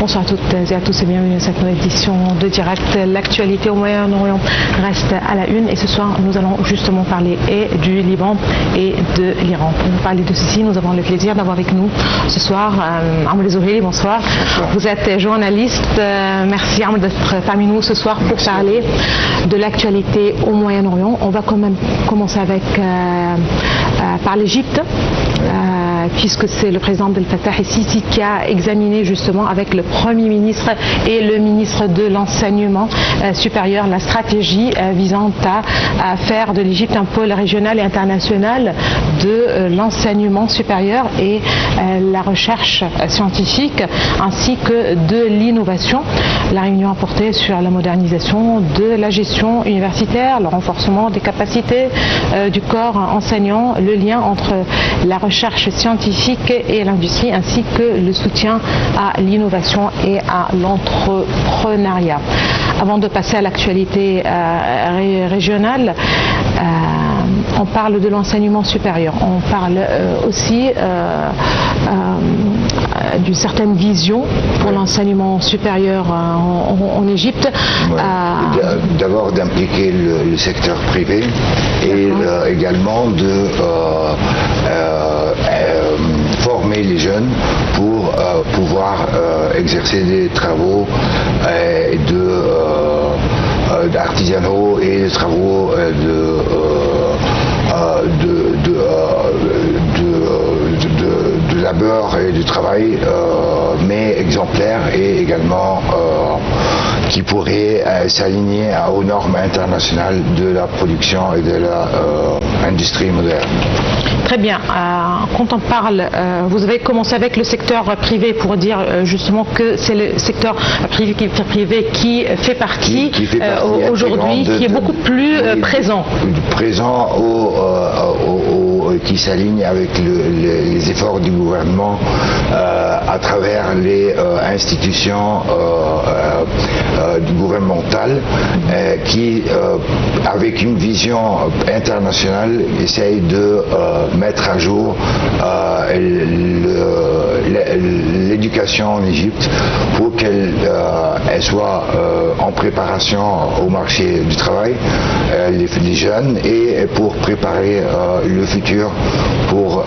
Bonsoir à toutes et à tous et bienvenue à cette nouvelle édition de Direct. L'actualité au Moyen-Orient reste à la une et ce soir nous allons justement parler et du Liban et de l'Iran. Pour vous parler de ceci, nous avons le plaisir d'avoir avec nous ce soir Ahmed Zouheli, bonsoir. Vous êtes journaliste, merci Ahmed d'être parmi nous ce soir pour parler de l'actualité au Moyen-Orient. On va quand même commencer avec par l'Égypte. Puisque c'est le président Abdel Fattah el-Sisi qui a examiné justement avec le Premier ministre et le ministre de l'Enseignement supérieur la stratégie visant à faire de l'Égypte un pôle régional et international de l'enseignement supérieur et la recherche scientifique ainsi que de l'innovation. La réunion a porté sur la modernisation de la gestion universitaire, le renforcement des capacités du corps enseignant, le lien entre la recherche scientifique et l'industrie ainsi que le soutien à l'innovation et à l'entrepreneuriat. Avant de passer à l'actualité régionale, on parle de l'enseignement supérieur, on parle aussi d'une certaine vision pour l'enseignement supérieur en Égypte. D'abord d'impliquer le secteur privé et également de former les jeunes pour pouvoir exercer des travaux d'artisanaux et des travaux de labeur et du travail, mais exemplaires et également qui pourraient s'aligner aux normes internationales de la production et de l'industrie moderne. Très bien. Quand on parle, vous avez commencé avec le secteur privé pour dire justement que c'est le secteur privé qui fait partie aujourd'hui, qui est beaucoup plus présent. Présent qui s'aligne avec les efforts du gouvernement à travers les institutions gouvernementales qui, avec une vision internationale, essayent de mettre à jour l'éducation en Égypte pour qu'elle soit en préparation au marché du travail, les jeunes, et pour préparer le futur pour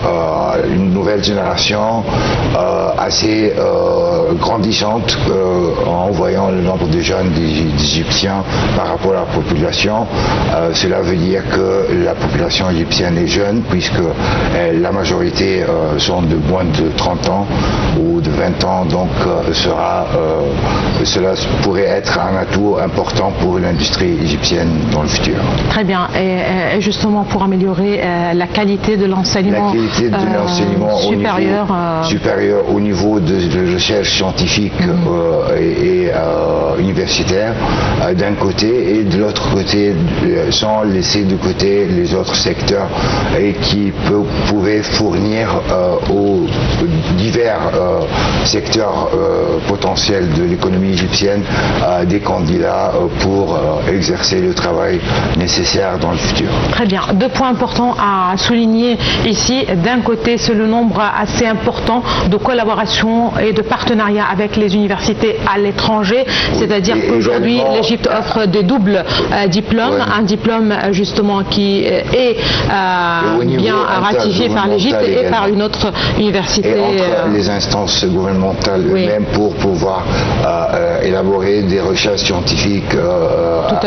une nouvelle génération assez grandissante en voyant le nombre de jeunes d'Égyptiens par rapport à la population. Cela veut dire que la population égyptienne est jeune puisque la majorité sont de moins de 30 ans ou de 20 ans, donc cela pourrait être un atout important pour l'industrie égyptienne dans le futur. Très bien, et justement pour améliorer la qualité de l'enseignement supérieur au niveau de recherche scientifique et universitaire d'un côté, et de l'autre côté sans laisser de côté les autres secteurs et qui pouvaient fournir aux divers secteurs potentiels de l'économie égyptienne des candidats pour exercer le travail nécessaire dans le futur. Très bien. Deux points importants à souligner ici. D'un côté, c'est le nombre assez important de collaborations et de partenariats avec les universités à l'étranger, c'est-à-dire qu'aujourd'hui l'Égypte offre des doubles diplômes, un diplôme justement qui est bien ratifié par l'Égypte et par une autre université. Et entre les instances gouvernementales eux-mêmes pour pouvoir élaborer des recherches scientifiques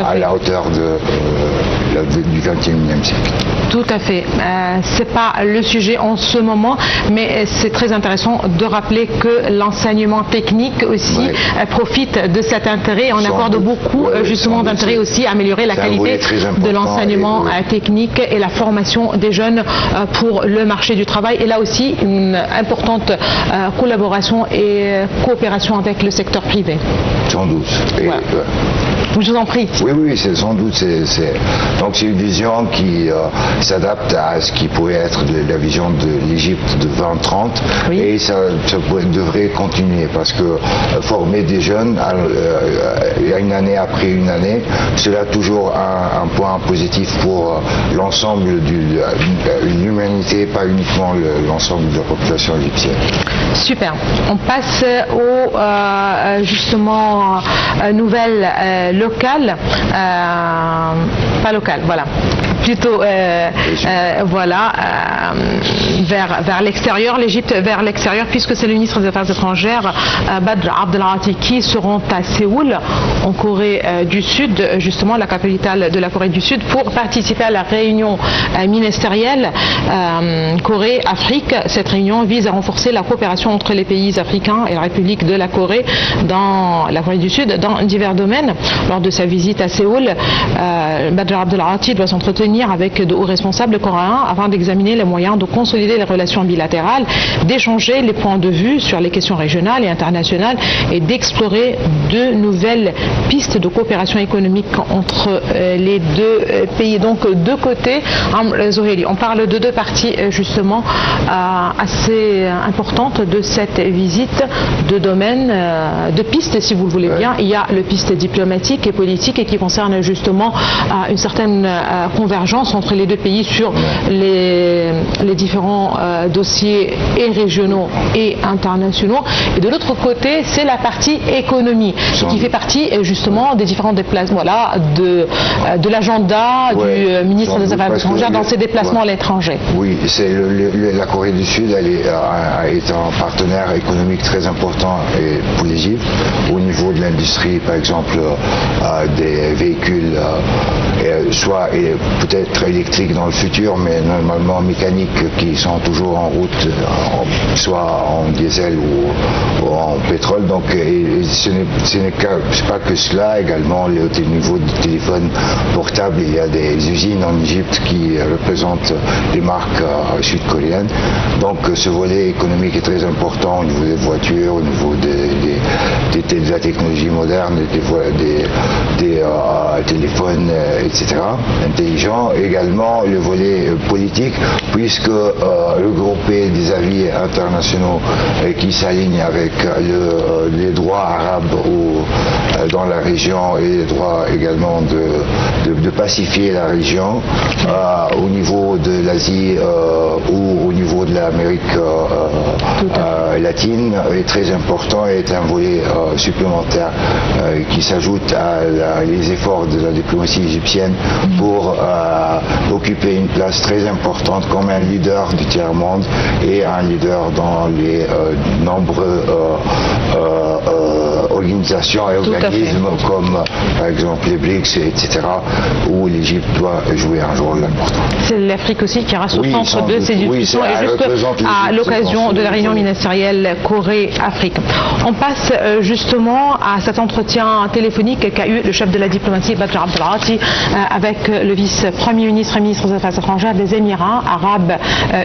à la hauteur du XXIe siècle. Tout à fait. C'est pas le sujet en ce moment, mais c'est très intéressant de rappeler que l'enseignement technique aussi profite de cet intérêt. On accorde beaucoup justement d'intérêt aussi à améliorer la qualité de l'enseignement technique et la formation des jeunes pour le marché du travail. Et là aussi, une importante collaboration et coopération avec le secteur privé. Sans doute. Je vous en prie. Oui, c'est sans doute. Donc c'est une vision qui s'adapte à ce qui pourrait être la vision de l'Égypte de 2030, oui. Et ça devrait continuer parce que former des jeunes une année après une année, cela a toujours un point positif pour l'ensemble de l'humanité, pas uniquement l'ensemble de la population égyptienne. Super. On passe aux justement nouvelles locales, pas locales, voilà. Plutôt voilà, vers l'extérieur, l'Égypte vers l'extérieur, puisque c'est le ministre des Affaires étrangères Badr Abdel-Ati qui seront à Séoul, en Corée du Sud, justement la capitale de la Corée du Sud, pour participer à la réunion ministérielle Corée-Afrique. Cette réunion vise à renforcer la coopération entre les pays africains et la République de la Corée dans la Corée du Sud dans divers domaines. Lors de sa visite à Séoul, Badr Abdel-Ati doit s'entretenir avec de hauts responsables coréens afin d'examiner les moyens de consolider les relations bilatérales, d'échanger les points de vue sur les questions régionales et internationales et d'explorer de nouvelles pistes de coopération économique entre les deux pays. Donc deux côtés, Zohéli. On parle de deux parties justement assez importantes de cette visite, de domaines, de pistes si vous le voulez bien. Il y a le piste diplomatique et politique et qui concerne justement une certaine convergence entre les deux pays sur les différents dossiers et régionaux et internationaux. Et de l'autre côté, c'est la partie économie qui fait partie justement des différents déplacements, voilà, de l'agenda du ministre des Affaires étrangères dans ses déplacements à l'étranger. Oui, la Corée du Sud est un partenaire économique très important pour l'Égypte au niveau de l'industrie, par exemple des véhicules, soit peut-être électriques dans le futur, mais normalement mécaniques qui sont toujours en route, soit en diesel ou en pétrole. Donc ce n'est pas que cela, également au niveau du téléphone portable, il y a des usines en Égypte qui représentent des marques sud-coréennes. Donc ce volet économique est très important au niveau des voitures, au niveau de la technologie moderne, des téléphones, etc. intelligents. Également le volet politique, puisque regrouper des avis internationaux qui s'alignent avec les droits arabes dans la région et les droits également de pacifier la région au niveau de l'Asie ou au niveau de l'Amérique latine est très important et est un volet supplémentaire qui s'ajoute à les efforts de la diplomatie égyptienne pour occuper une place très importante comme un leader du tiers-monde et un leader dans les nombreux organisations et organismes comme par exemple les BRICS, etc., où l'Égypte doit jouer un rôle important. C'est l'Afrique aussi qui reste au centre de ces discussions et juste à l'occasion de la réunion ministérielle Corée-Afrique. On passe justement à cet entretien téléphonique qu'a eu le chef de la diplomatie Badr Abdel-Ati avec le vice-premier ministre et ministre des Affaires étrangères des Émirats Arabes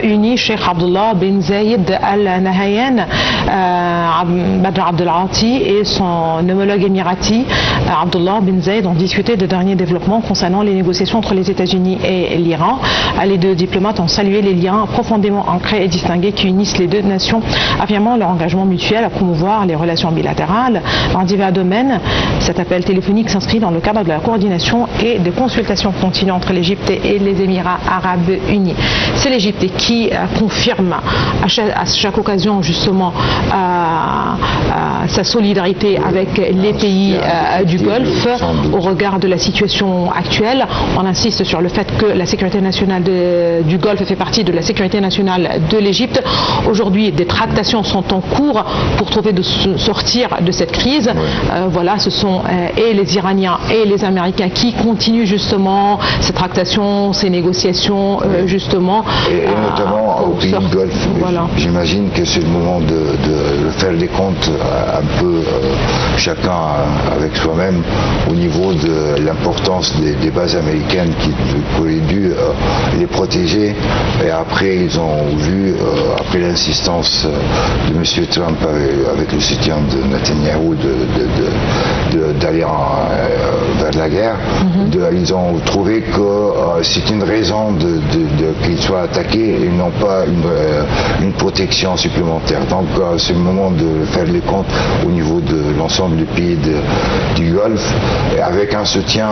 Unis, Cheikh Abdullah bin Zayed Al Nahyan. Badr Abdel-Ati et son homologue émirati Abdullah bin Zayed ont discuté de derniers développements concernant les négociations entre les États-Unis et l'Iran. Les deux diplomates ont salué les liens profondément ancrés et distingués qui unissent les deux nations, affirmant leur engagement mutuel à promouvoir les relations bilatérales dans divers domaines. Cet appel téléphonique s'inscrit dans le cadre de la coordination et des consultations continues entre l'Égypte et les Émirats Arabes Unis. C'est l'Égypte qui confirme à chaque occasion justement sa solidarité avec les pays du Golfe au regard de la situation actuelle. On insiste sur le fait que la sécurité nationale du Golfe fait partie de la sécurité nationale de l'Égypte. Aujourd'hui, des tractations sont en cours pour trouver de sortir de cette crise. Voilà, ce sont et les Iraniens et les Américains qui continuent justement ces tractations, ces négociations justement. Et notamment au pays du Golfe. Voilà. J'imagine que c'est le moment de faire des comptes un peu chacun avec soi-même au niveau de l'importance des bases américaines qui auraient dû les protéger. Et après, ils ont vu, après l'insistance de M. Trump avec le soutien de Netanyahou d'aller vers la guerre, ils ont trouvé que c'est une raison qu'ils soient attaqués et non pas une protection supplémentaire. Donc c'est le moment de faire les comptes au niveau de l'ensemble des pays du Golfe, avec un soutien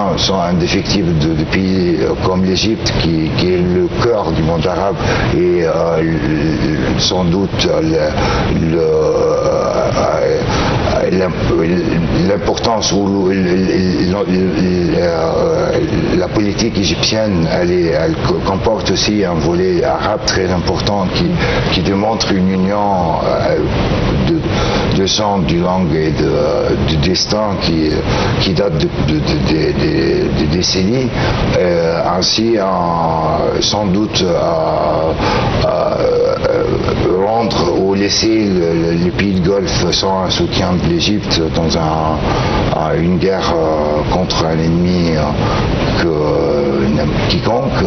indéfectible de pays comme l'Égypte qui est le cœur du monde arabe et sans doute l'importance ou la politique égyptienne, elle comporte aussi un volet arabe très important qui démontre une union de sang, du langue et du destin qui date de décennies, ainsi sans doute rendre ou laisser les pays de Golfe sans un soutien de l'Égypte dans une guerre contre un ennemi quiconque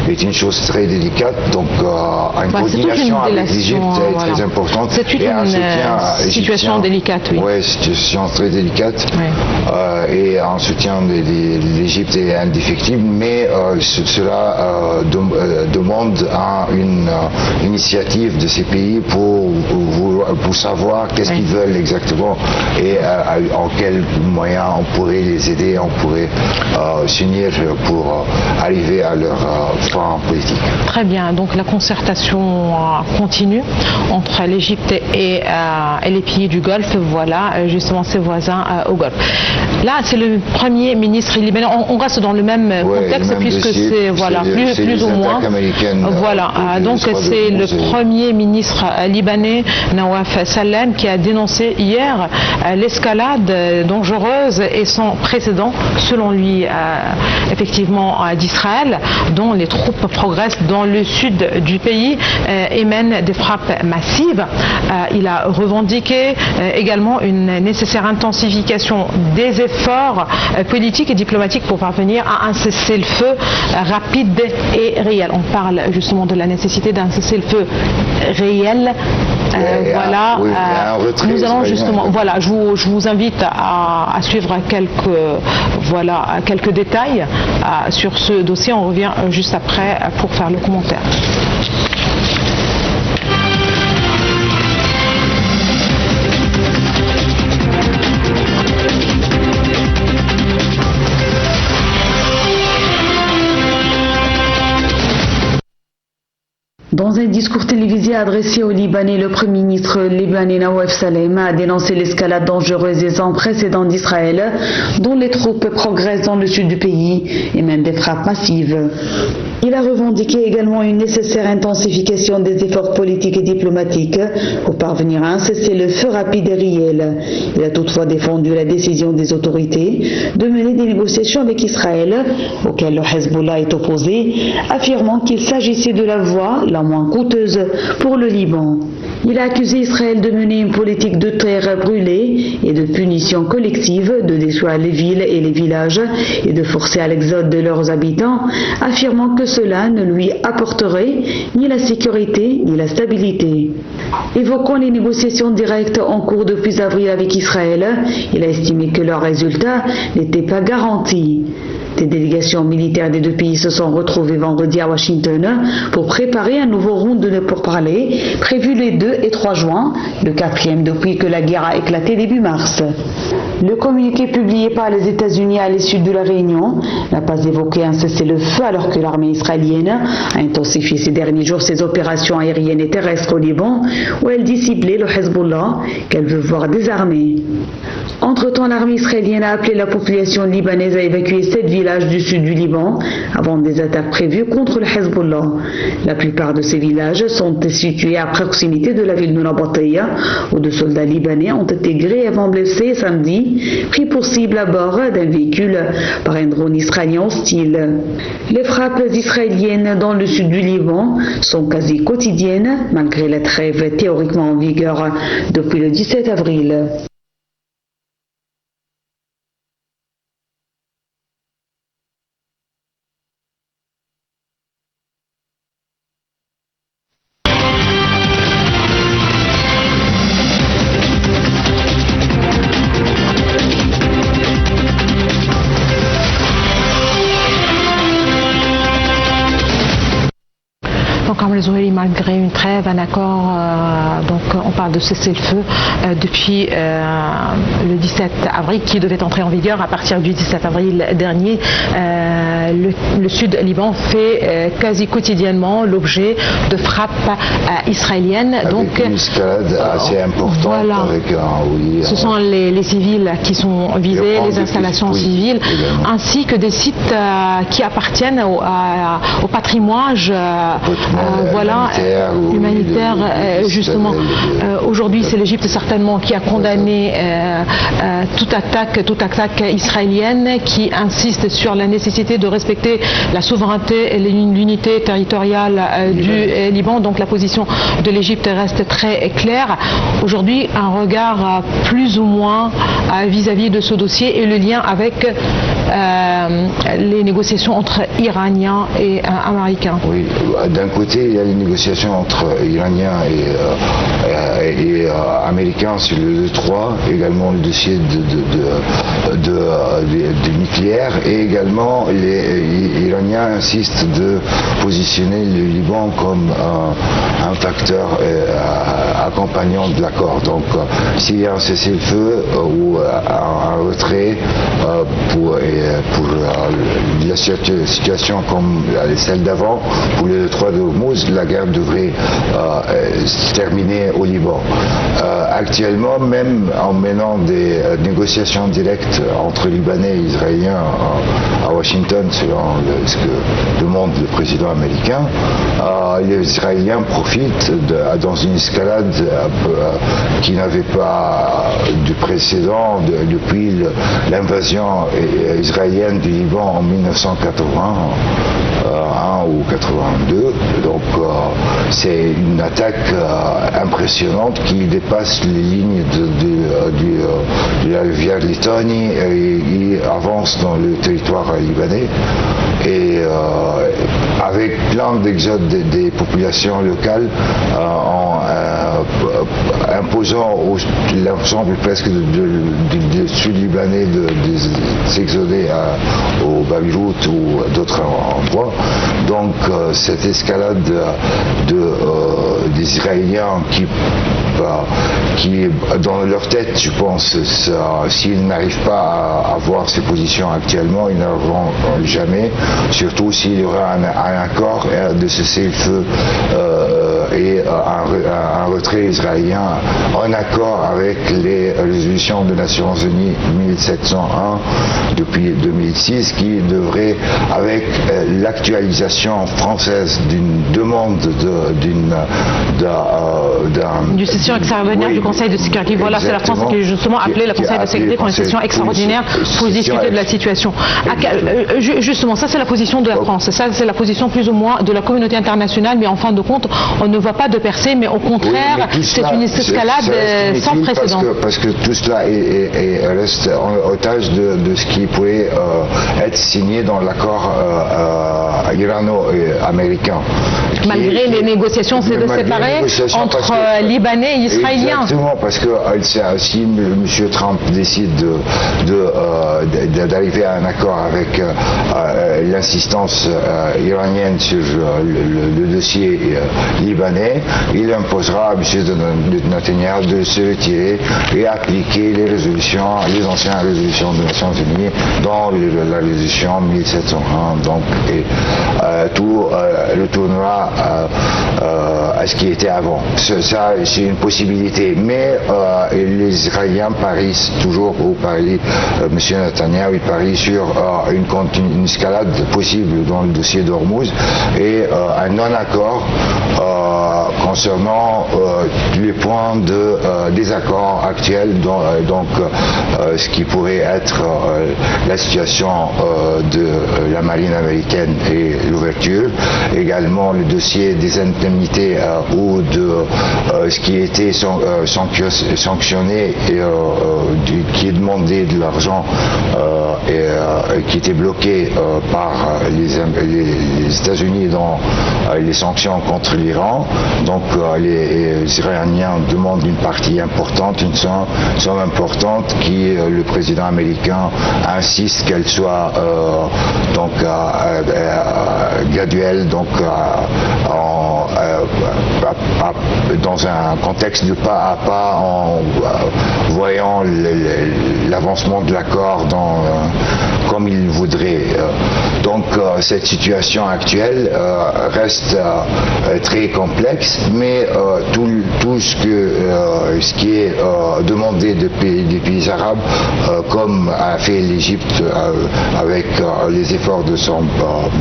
est une chose très délicate. Donc une coordination avec l'Égypte est très importante. C'est une situation délicate, oui. Oui, c'est une situation très délicate. Oui. Et un soutien de l'Égypte est indéfectible, mais cela demande une initiative de ces pays pour savoir qu'est-ce qu'ils veulent exactement et en quels moyens on pourrait les aider, on pourrait s'unir pour arriver à leur fin politique. Très bien, donc la concertation continue entre l'Égypte et les pays du Golfe, voilà, justement ses voisins au Golfe. Là, c'est le premier ministre libanais, on reste dans le même contexte puisque c'est voilà, plus ou moins. Voilà, donc c'est le premier ministre libanais, Nawaf Salam, qui a dénoncé hier l'escalade dangereuse et sans précédent, selon lui, effectivement, d'Israël, dont les troupes progressent dans le sud du pays et mènent des frappes massives. Il a revendiqué également une nécessaire intensification des efforts politiques et diplomatiques pour parvenir à un cessez-le-feu rapide et réel. On parle justement de la nécessité d'un cessez-le-feu réel. Voilà. Nous allons justement. Voilà, je vous invite à suivre quelques détails sur ce dossier. On revient juste après pour faire le commentaire. Dans un discours télévisé adressé aux Libanais, le Premier ministre libanais Nawaf Salam a dénoncé l'escalade dangereuse et sans précédent d'Israël, dont les troupes progressent dans le sud du pays et mènent des frappes massives. Il a revendiqué également une nécessaire intensification des efforts politiques et diplomatiques pour parvenir à un cessez-le-feu rapide et réel. Il a toutefois défendu la décision des autorités de mener des négociations avec Israël, auxquelles le Hezbollah est opposé, affirmant qu'il s'agissait de la voie la moins coûteuse pour le Liban. Il a accusé Israël de mener une politique de terre brûlée et de punition collective, de détruire les villes et les villages et de forcer à l'exode de leurs habitants, affirmant que cela ne lui apporterait ni la sécurité ni la stabilité. Évoquant les négociations directes en cours depuis avril avec Israël, il a estimé que leurs résultats n'étaient pas garantis. Des délégations militaires des deux pays se sont retrouvées vendredi à Washington pour préparer un nouveau round de pourparlers prévu les 2 et 3 juin, le 4e depuis que la guerre a éclaté début mars. Le communiqué publié par les États-Unis à l'issue de la réunion n'a pas évoqué un cessez-le-feu alors que l'armée israélienne a intensifié ces derniers jours ses opérations aériennes et terrestres au Liban où elle dit cibler le Hezbollah qu'elle veut voir désarmé. Entre-temps, l'armée israélienne a appelé la population libanaise à évacuer 7 villages du sud du Liban avant des attaques prévues contre le Hezbollah. La plupart de ces villages sont situés à proximité de la ville de Nabatéa où 2 soldats libanais ont été grièvement blessés samedi, pris pour cible à bord d'un véhicule par un drone israélien hostile. Les frappes israéliennes dans le sud du Liban sont quasi quotidiennes malgré la trêve théoriquement en vigueur depuis le 17 avril. israéliens, malgré une trêve, un accord, donc on parle de cessez-le-feu depuis le 17 avril, qui devait entrer en vigueur à partir du 17 avril dernier. Le sud Liban fait quasi quotidiennement l'objet de frappes israéliennes. Avec donc une escalade assez importante. Voilà. Ce sont les civils qui sont visés, les installations civiles, ainsi que des sites qui appartiennent au patrimoine humanitaire. Justement, aujourd'hui, c'est l'Égypte certainement qui a condamné toute attaque israélienne, qui insiste sur la nécessité de respecter la souveraineté et l'unité territoriale du Liban. Donc la position de l'Égypte reste très claire. Aujourd'hui, un regard plus ou moins vis-à-vis de ce dossier et le lien avec les négociations entre Iraniens et Américains. Oui, d'un côté, il y a les négociations entre Iraniens et Américains sur le 3, également le dossier de nucléaire, et également les Iraniens insistent de positionner le Liban comme un facteur accompagnant de l'accord. Donc, s'il y a un cessez-le-feu ou un retrait pour la situation comme celle d'avant, pour le 3 de Hormuz, la guerre devrait se terminer au Liban. Actuellement, même en menant des négociations directes entre Libanais et Israéliens à Washington, selon ce que demande le président américain, les Israéliens profitent dans une escalade qui n'avait pas de précédent depuis l'invasion israélienne du Liban en 1981 ou 82. Donc c'est une attaque impressionnante qui dépasse les lignes de la rivière Litanie et avance dans le territoire libanais. Et avec plein d'exodes des populations locales, en imposant l'ensemble presque du sud libanais de s'exoder au Beyrouth ou d'autres endroits. Donc cette escalade des Israéliens qui dans leur tête, je pense, s'ils n'arrivent pas à avoir ces positions actuellement, ils n'arriveront jamais, surtout s'il y aura un accord de cessez-le-feu et un retrait israélien en accord avec les résolutions des Nations Unies 1701 depuis 2006, qui devrait, avec l'actualisation française d'une demande d'une session extraordinaire du Conseil de sécurité. Voilà, c'est la France qui a justement appelé le Conseil de sécurité pour une session extraordinaire pour discuter de la situation. Justement, ça c'est la position de la France, ça c'est la position plus ou moins de la communauté internationale, mais en fin de compte, on ne voit pas de percée, mais au contraire, c'est une escalade sans précédent. Parce que tout cela reste en otage de ce qui pourrait être signé dans l'accord irano-américain. Malgré les négociations séparées entre Libanais et Israéliens. Exactement, parce que si M. Trump décide d'arriver à un accord avec l'insistance iranienne sur le dossier libanais, il imposera à M. Netanyahu de se retirer et appliquer les anciennes résolutions des Nations Unies dans la résolution 1701. Donc, tout retournera à ce qui était avant. Ça, c'est une possibilité, mais les Israéliens parient toujours, M. Netanyahu, il parie sur une escalade possible dans le dossier d'Hormuz et un non-accord concernant les points de désaccord actuels, donc ce qui pourrait être la situation de la marine américaine et l'ouverture, également le dossier des indemnités ou de ce qui était sanctionné et qui est demandé de l'argent et qui était bloqué par les États-Unis dans les sanctions contre l'Iran. Donc les Iraniens demandent une partie importante, une somme importante qui le président américain insiste qu'elle soit donc graduelle, donc dans un contexte de pas à pas, en voyant l'avancement de l'accord comme il voudrait. Donc cette situation actuelle reste très complexe, mais tout ce qui est demandé des pays arabes, comme a fait l'Égypte avec les efforts de son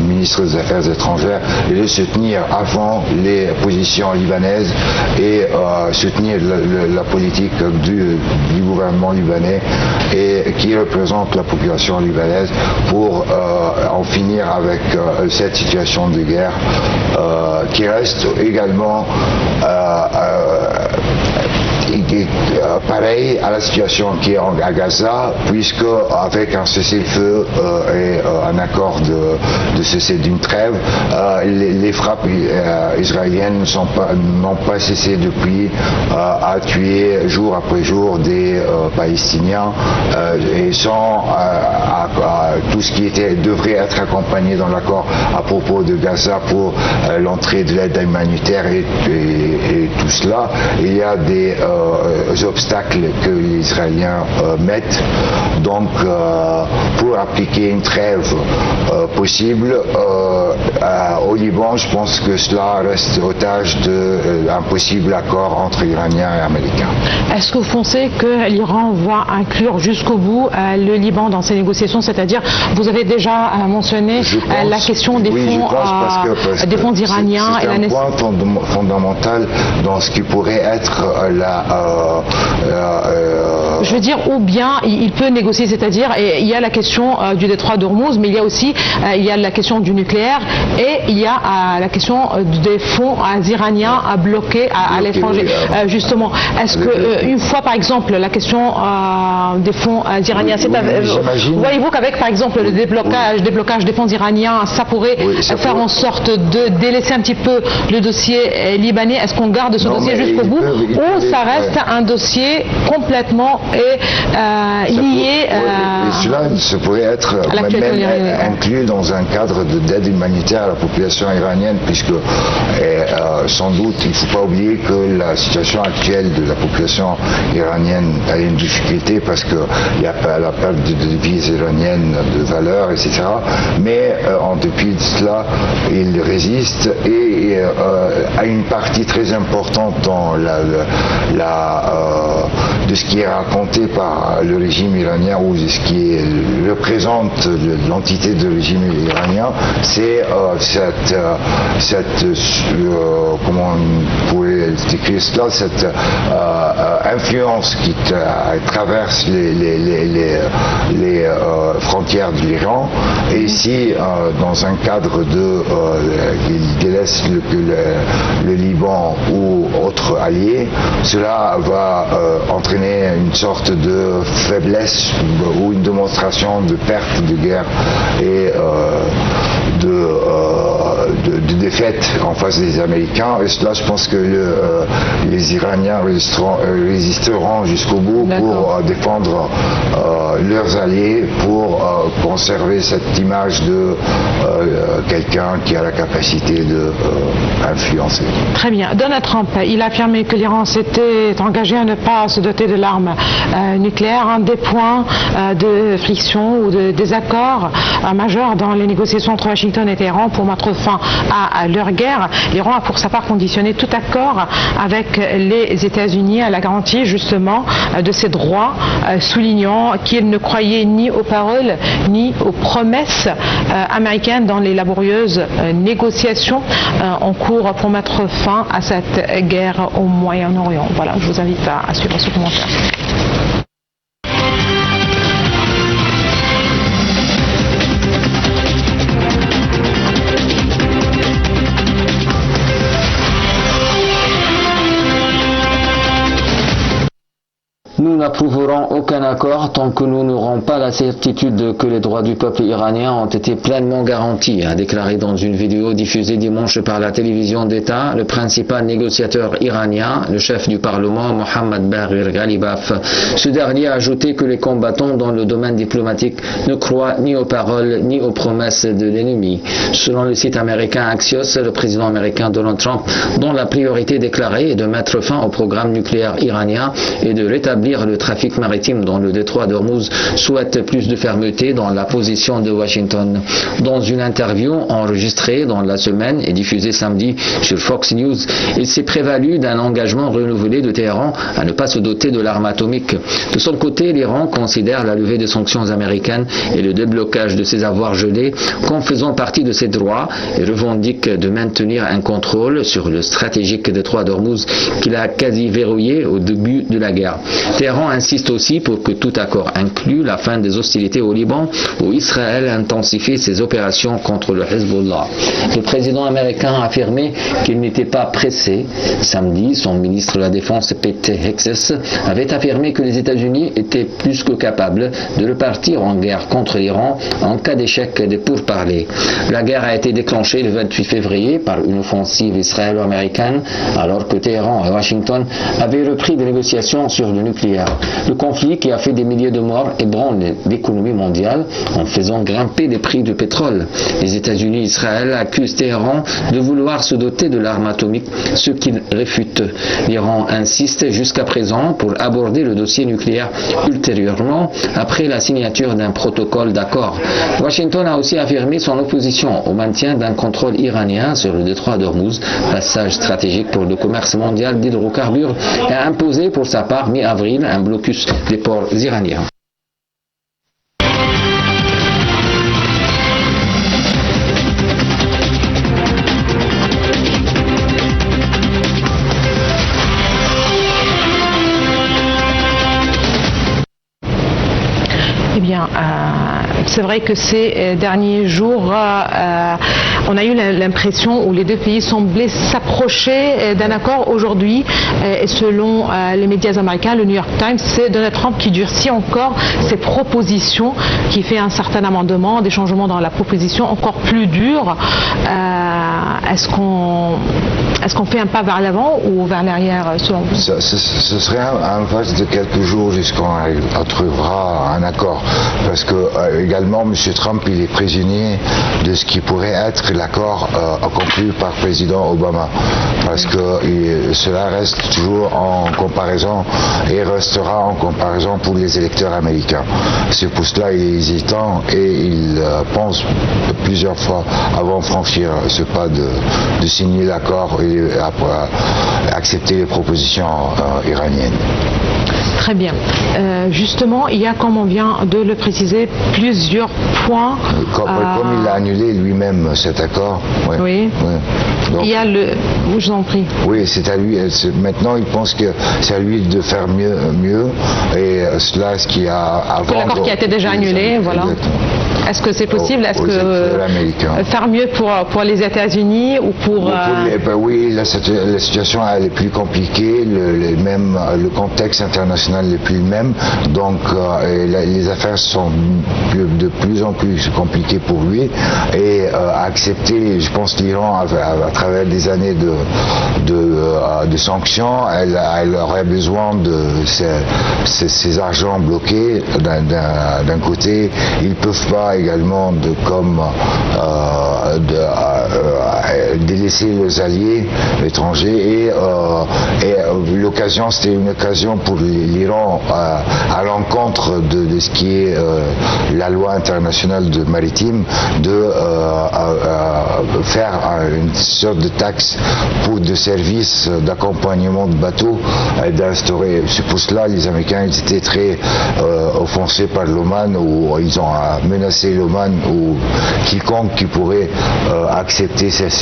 ministre des Affaires étrangères, et de soutenir avant les positions libanaises et soutenir la politique du gouvernement libanais et qui représente la population libanaise pour en finir avec cette situation de guerre qui reste également pareil à la situation qui est à Gaza, puisque avec un cessez-le-feu et un accord de cesser d'une trêve, les frappes israéliennes n'ont pas cessé depuis à tuer jour après jour des Palestiniens et sans tout ce qui devrait être accompagné dans l'accord à propos de Gaza pour l'entrée de l'aide humanitaire et tout cela. Il y a des obstacles que les Israéliens mettent. Donc, pour appliquer une trêve possible au Liban, je pense que cela reste otage d'un possible accord entre Iraniens et Américains. Est-ce que vous pensez que l'Iran va inclure jusqu'au bout le Liban dans ces négociations? C'est-à-dire, vous avez déjà mentionné la question des fonds iraniens. C'est un point fondamental dans ce qui pourrait être je veux dire, ou bien il peut négocier, c'est-à-dire, il y a la question du détroit d'Ormuz, mais il y a aussi la question du nucléaire et il y a la question des fonds iraniens bloqués à l'étranger. Justement, est-ce que une fois, par exemple, la question des fonds iraniens, voyez-vous qu'avec, par exemple, le déblocage des fonds iraniens, ça pourrait faire en sorte de délaisser un petit peu le dossier libanais? Est-ce qu'on garde ce dossier jusqu'au bout ou ça reste un dossier complètement lié cela pourrait être même inclus dans un cadre d'aide humanitaire à la population iranienne, puisque sans doute il ne faut pas oublier que la situation actuelle de la population iranienne a une difficulté parce qu'il y a la perte de devises iraniennes, de valeur, etc. Mais en dépit de cela, il résiste et a une partie très importante dans de ce qui est raconté par le régime iranien ou de ce qui représente l'entité du régime iranien, c'est comment on pourrait décrire cela, cette influence qui traverse les frontières de l'Iran. Et ici, dans un cadre qui délaisse le Liban ou autres alliés, cela va entraîner une sorte de faiblesse ou une démonstration de perte de guerre et de défaite en face des Américains. Et cela, je pense que les Iraniens résisteront jusqu'au bout pour défendre leurs alliés, pour conserver cette image de quelqu'un qui a la capacité d'influencer. Très bien. Donald Trump, il a affirmé que l'Iran s'était engagé à ne pas se doter de l'arme nucléaire. Un des points de friction ou de désaccord majeur dans les négociations entre Washington et Téhéran pour mettre fin à leur guerre. L'Iran a pour sa part conditionné tout accord avec les États-Unis à la garantie justement de ses droits, soulignant qu'il ne croyait ni aux paroles ni aux promesses américaines dans les laborieuses négociations en cours pour mettre fin à cette guerre au Moyen-Orient. Voilà, je vous invite à suivre ce commentaire. Nous n'approuverons aucun accord tant que nous n'aurons pas la certitude que les droits du peuple iranien ont été pleinement garantis, a déclaré dans une vidéo diffusée dimanche par la télévision d'État le principal négociateur iranien, le chef du Parlement, Mohammad Baghir Ghalibaf. Ce dernier a ajouté que les combattants dans le domaine diplomatique ne croient ni aux paroles ni aux promesses de l'ennemi. Selon le site américain Axios, le président américain Donald Trump, dont la priorité déclarée est de mettre fin au programme nucléaire iranien et de rétablir le trafic maritime dans le détroit d'Ormuz, souhaite plus de fermeté dans la position de Washington. Dans une interview enregistrée dans la semaine et diffusée samedi sur Fox News, il s'est prévalu d'un engagement renouvelé de Téhéran à ne pas se doter de l'arme atomique. De son côté, l'Iran considère la levée des sanctions américaines et le déblocage de ses avoirs gelés comme faisant partie de ses droits et revendique de maintenir un contrôle sur le stratégique détroit d'Ormuz qu'il a quasi verrouillé au début de la guerre. Téhéran insiste aussi pour que tout accord inclue la fin des hostilités au Liban, où Israël intensifie ses opérations contre le Hezbollah. Le président américain a affirmé qu'il n'était pas pressé. Samedi, son ministre de la Défense, Pete Hegseth, avait affirmé que les États-Unis étaient plus que capables de repartir en guerre contre l'Iran en cas d'échec des pourparlers. La guerre a été déclenchée le 28 février par une offensive israélo-américaine, alors que Téhéran et Washington avaient repris des négociations sur le nucléaire. Le conflit qui a fait des milliers de morts ébranle l'économie mondiale en faisant grimper les prix du pétrole. Les États-Unis et Israël accusent Téhéran de vouloir se doter de l'arme atomique, ce qu'il réfute. L'Iran insiste jusqu'à présent pour aborder le dossier nucléaire ultérieurement, après la signature d'un protocole d'accord. Washington a aussi affirmé son opposition au maintien d'un contrôle iranien sur le détroit d'Ormuz, passage stratégique pour le commerce mondial d'hydrocarbures, et a imposé pour sa part mi-avril un blocus des ports iraniens. Eh bien, c'est vrai que ces derniers jours, on a eu l'impression où les deux pays semblaient s'approcher d'un accord aujourd'hui. Et selon les médias américains, le New York Times, c'est Donald Trump qui durcit encore ses propositions, qui fait un certain amendement, des changements dans la proposition encore plus durs. Est-ce qu'on fait un pas vers l'avant ou vers l'arrière selon vous? Ce serait un phase de quelques jours jusqu'on trouvera un accord. Parce que également M. Trump il est prisonnier de ce qui pourrait être l'accord conclu par le président Obama. Parce que cela reste toujours en comparaison et restera en comparaison pour les électeurs américains. C'est pour cela qu'il est hésitant et il pense plusieurs fois avant de franchir ce pas de signer l'accord et accepter les propositions iraniennes. Très bien. Justement, il y a, comme on vient de le préciser, plusieurs points. Comme il a annulé lui-même cet accord. Ouais, oui. Ouais. Donc, il y a le. Je vous en prie. Oui, c'est à lui. Maintenant, il pense que c'est à lui de faire mieux. Et cela, ce qui a avant. L'accord qui a été déjà annulé, voilà. Est-ce que c'est possible? Est-ce que faire mieux pour les États-Unis ou pour oui, la situation elle est plus compliquée. Le contexte international n'est plus le même. Donc, les affaires sont de plus en plus compliquées pour lui. Et accepter, je pense, l'Iran à travers des années de sanctions, elle aurait besoin de ces argents bloqués d'un côté. Ils ne peuvent pas également délaisser les alliés étrangers et l'occasion, c'était une occasion pour l'Iran à l'encontre de ce qui est la loi internationale maritime de faire une sorte de taxe pour de services d'accompagnement de bateaux d'instaurer. C'est pour cela les Américains ils étaient très offensés par l'Oman où ils ont menacé c'est l'Oman ou quiconque qui pourrait accepter cette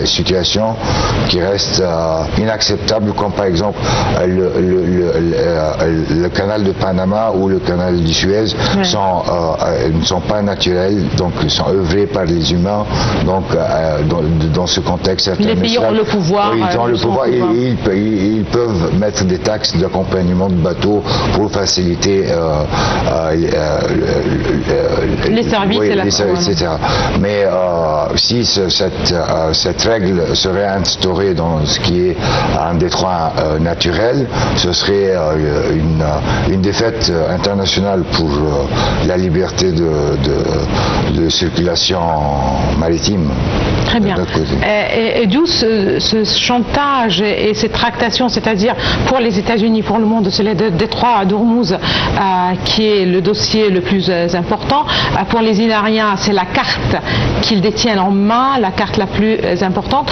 situation qui reste inacceptable, comme par exemple le canal de Panama ou le canal du Suez ne sont pas naturels, donc ils sont œuvrés par les humains. Donc dans ce contexte, les pays ont le pouvoir. Oui, ils ont le pouvoir. Ils peuvent mettre des taxes d'accompagnement de bateaux pour faciliter les services, etc. Mais si cette règle serait instaurée dans ce qui est un détroit naturel, ce serait une défaite internationale pour la liberté de circulation maritime. Très bien. Et d'où ce chantage et ces tractations, c'est-à-dire pour les États-Unis, pour le monde, c'est le détroit d'Ormuz qui est le dossier le plus important. Pour les Iraniens, c'est la carte qu'ils détiennent en main, la carte la plus importante.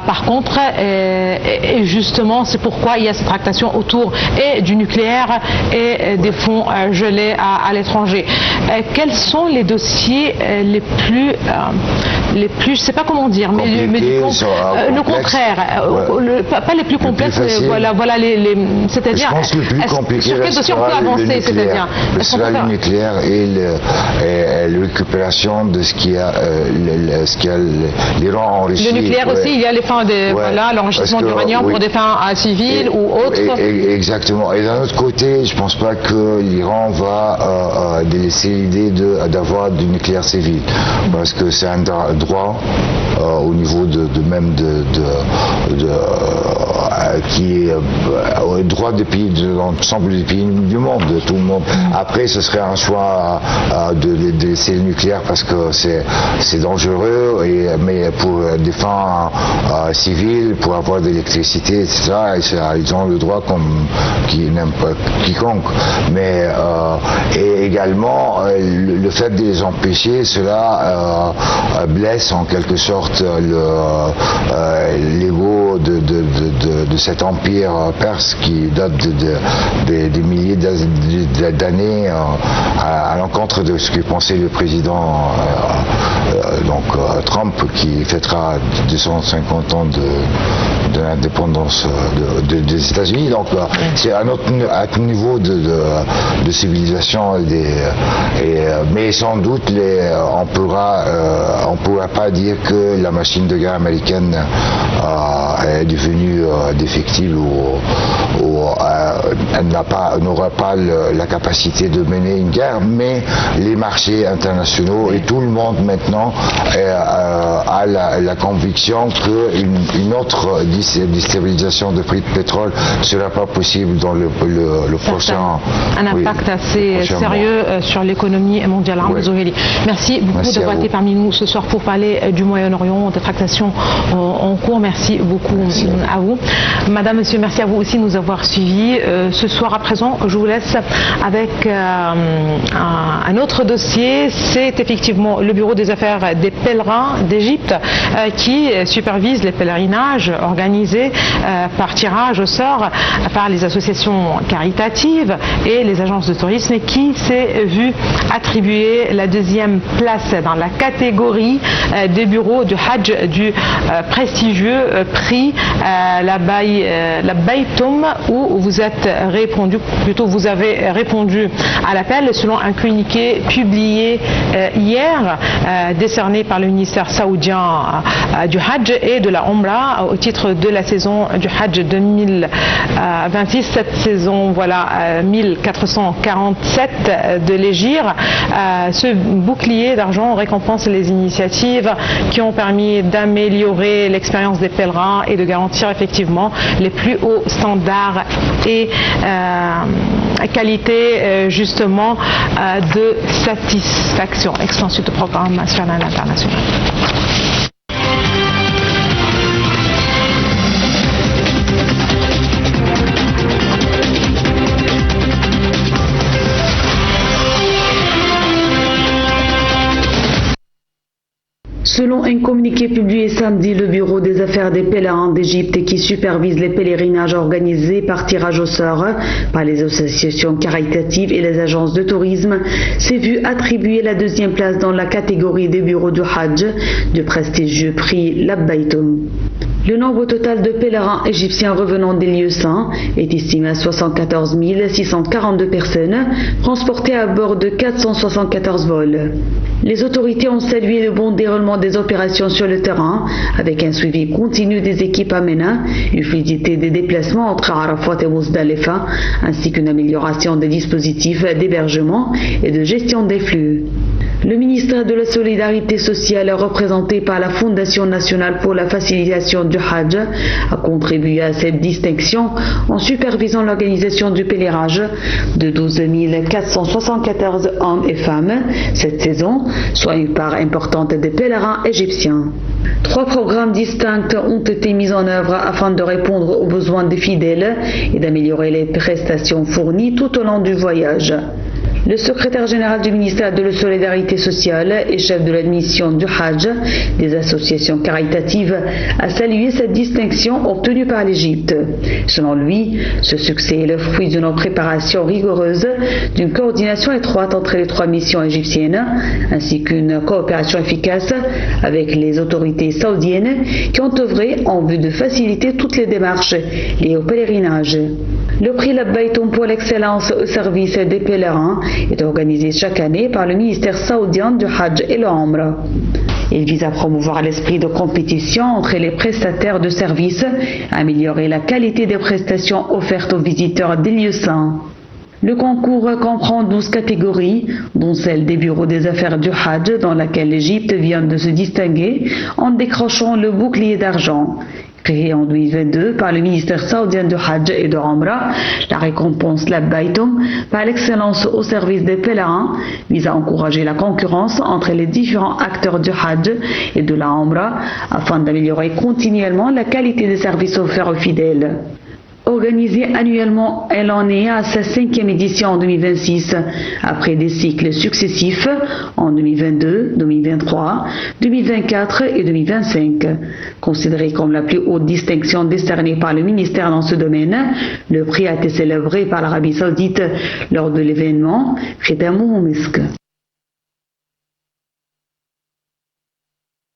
Par contre, et justement, c'est pourquoi il y a cette tractation autour et du nucléaire et des fonds gelés à l'étranger. Quels sont les dossiers les plus, je ne sais pas comment dire, mais le contraire, pas les plus complexes, voilà c'est-à-dire, je pense que le plus compliqué sur quel dossier on peut avancer, c'est-à-dire sera le nucléaire et la récupération de ce qu'il y a l'Iran enrichi. Le nucléaire aussi, il y a les fins l'enrichissement d'uranium pour des fins civiles ou autres. Exactement. Et d'un autre côté, je ne pense pas que l'Iran va délaisser l'idée d'avoir du nucléaire civil, parce que c'est un droit au niveau qui est droit des pays, de l'ensemble des pays du monde, de tout le monde. Après, ce serait un choix de laisser le nucléaire parce que c'est dangereux, mais pour des fins civiles, pour avoir de l'électricité, etc., ils ont le droit comme qui n'aime pas quiconque. Mais et également, le fait de les empêcher, cela blesse en quelque sorte l'ego de cet empire perse qui date des milliers d'années à l'encontre de ce que pensait le président Trump, qui fêtera 250 ans de l'indépendance des États-Unis. Donc c'est à un niveau de civilisation, mais sans doute on pourra pas dire que la machine de guerre américaine est devenue défectible ou elle n'aura pas la capacité de mener une guerre, mais les marchés internationaux et tout le monde maintenant a la conviction qu'une autre déstabilisation de prix de pétrole ne sera pas possible dans le prochain. Un impact assez sérieux sur l'économie mondiale. Merci beaucoup d'avoir été parmi nous ce soir pour parler du Moyen-Orient, des tractations en cours. Merci beaucoup à vous. Madame, monsieur, merci à vous aussi de nous avoir suivis. Ce soir, à présent, je vous laisse avec un autre dossier. C'est effectivement le Bureau des affaires des pèlerins d'Égypte qui supervise les pèlerinages organisés par tirage au sort par les associations caritatives et les agences de tourisme, et qui s'est vu attribuer la deuxième place dans la catégorie des bureaux du Hajj du prestigieux prix la Baytoum, où vous avez répondu à l'appel selon un communiqué publié hier, décerné par le ministère saoudien du Hajj et de la Omra au titre de la saison du Hajj 2026, cette saison 1447 de l'Hégire. Ce bouclier d'argent récompense les initiatives qui ont permis d'améliorer l'expérience des pèlerins et de garantir effectivement les plus hauts standards et qualité justement de satisfaction. Extension de programme national et international. Selon un communiqué publié samedi, le Bureau des affaires des pèlerins d'Égypte qui supervise les pèlerinages organisés par tirage au sort par les associations caritatives et les agences de tourisme s'est vu attribuer la deuxième place dans la catégorie des bureaux du Hajj du prestigieux prix Labbaytoum. Le nombre total de pèlerins égyptiens revenant des lieux saints est estimé à 74 642 personnes, transportées à bord de 474 vols. Les autorités ont salué le bon déroulement des opérations sur le terrain, avec un suivi continu des équipes à Ména, une fluidité des déplacements entre Arafat et Mousdalifa, ainsi qu'une amélioration des dispositifs d'hébergement et de gestion des flux. Le ministère de la Solidarité sociale, représenté par la Fondation nationale pour la facilitation du Hajj, a contribué à cette distinction en supervisant l'organisation du pèlerinage de 12 474 hommes et femmes cette saison, soit une part importante des pèlerins égyptiens. 3 programmes distincts ont été mis en œuvre afin de répondre aux besoins des fidèles et d'améliorer les prestations fournies tout au long du voyage. Le secrétaire général du ministère de la Solidarité sociale et chef de la mission du Hajj des associations caritatives a salué cette distinction obtenue par l'Égypte. Selon lui, ce succès est le fruit d'une préparation rigoureuse, d'une coordination étroite entre les 3 missions égyptiennes, ainsi qu'une coopération efficace avec les autorités saoudiennes qui ont œuvré en vue de faciliter toutes les démarches liées au pèlerinage. Le prix Labbaytoum pour l'excellence au service des pèlerins est organisé chaque année par le ministère saoudien du Hajj et le Umrah. Il vise à promouvoir l'esprit de compétition entre les prestataires de services, à améliorer la qualité des prestations offertes aux visiteurs des lieux saints. Le concours comprend 12 catégories, dont celle des bureaux des affaires du Hajj, dans laquelle l'Égypte vient de se distinguer en décrochant le bouclier d'argent. Créée en 2022 par le ministère saoudien du Hajj et de Umrah, la récompense Labbaytoum par l'excellence au service des pèlerins vise à encourager la concurrence entre les différents acteurs du Hajj et de la Umrah afin d'améliorer continuellement la qualité des services offerts aux fidèles. Organisée annuellement, elle en est à sa 5e édition en 2026, après des cycles successifs en 2022, 2023, 2024 et 2025. Considérée comme la plus haute distinction décernée par le ministère dans ce domaine, le prix a été célébré par l'Arabie Saoudite lors de l'événement Khitamuhu Misk.